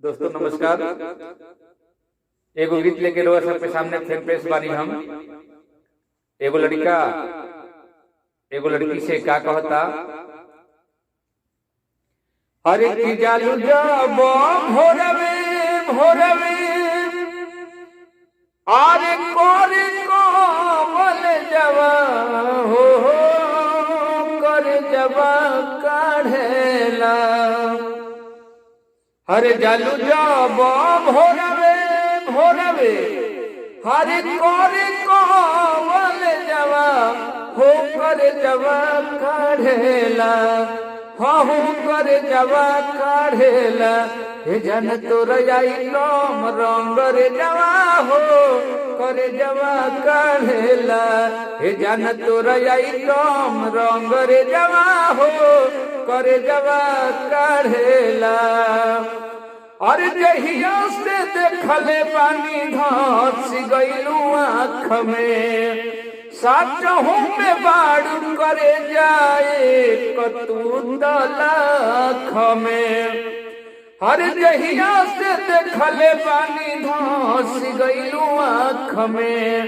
दोस्तों नमस्कार। एगो गीत लेके रोआ सबके सामने फिर पेश बानी हम। एगो लड़का एगो लड़की से का कहता, अरे की जालू जब भोरवे भोरवे आरे कोरे कोमल जवा हो कर जवा काढ़ेला। हरे जालू जब भोरवे भोरवे हरे कोरे कोमल जवा हो कर जवा काढ़ेला। हो कर जवा काढ़ेला। हे जन तोर आई कम रंग रे जवा हो कर जवा काढ़ेला। हे जन तोर आई कम रंग रे जवा हो कर जवा काढ़ेला। और जहिया से देखले पानी धस गइलू आँख में, साचहू में बाड़ू करे जाए कतू तलाख में। हर जहिया से देखले पानी धस गइलू आँख में,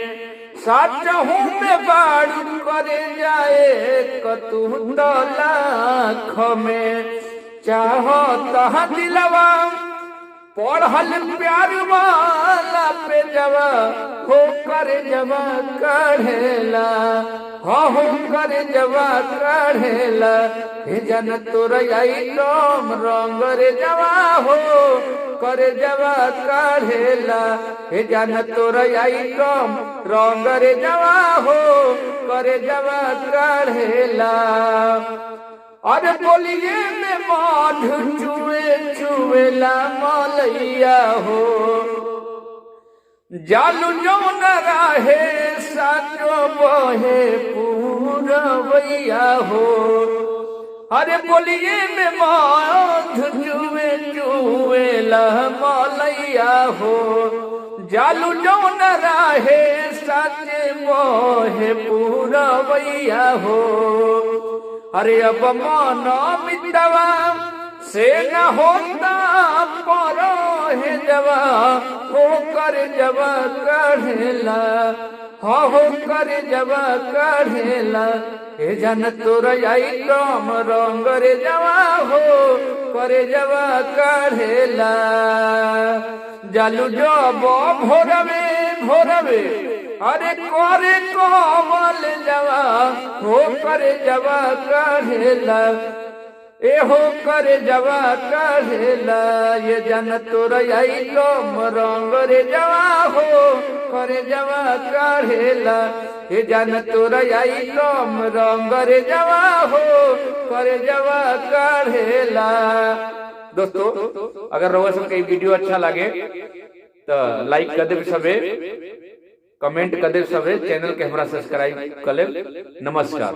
साचहू में बाड़ू करे जाए कतू तलाख में। चाहता दिलवा पढ़ल प्यार वाला पे जवा हो कर जवा काढ़ेला। हो कर जवा काढ़ेला। हे जन तोर आई कम रंग रे जवा हो कर जवा काढ़ेला। हे जन तोर आई कम रंग रे जवा हो कर जवा काढ़ेला। अरे बोलिए में माधु चुए चुएला मलैया हो, जालू जौन राहे साचो बहे पूरवैया हो। अरे बोलिए में माधु चुए चुएला मलैया हो, जालू जौन राहे साचे बहे पूरवैया हो। अरे अब मन मितवा से न होता परो हे जवा हो कर जवा काढ़ेला। हो कर जवा काढ़ेला। हे जन तोर आई कम रंग रे जवा हो कर जवा काढ़ेला। जालू जब भोरवे भोरवे अरे कोरे कोमल जवा हो कर जवा काढ़ेला। ए हो कर जवा काढ़ेला। ये जन तोर आई कम रंग रे जवा हो कर जवा काढ़ेला। ये जन तोर आई कम रंग रे जवा हो कर जवा काढ़ेला। दोस्तों अगर रउआ सबके वीडियो अच्छा लगे तो लाइक कर देब सबे, कमेंट कर देब सबे, चैनल के हमरा सब्सक्राइब कर लेब। नमस्कार।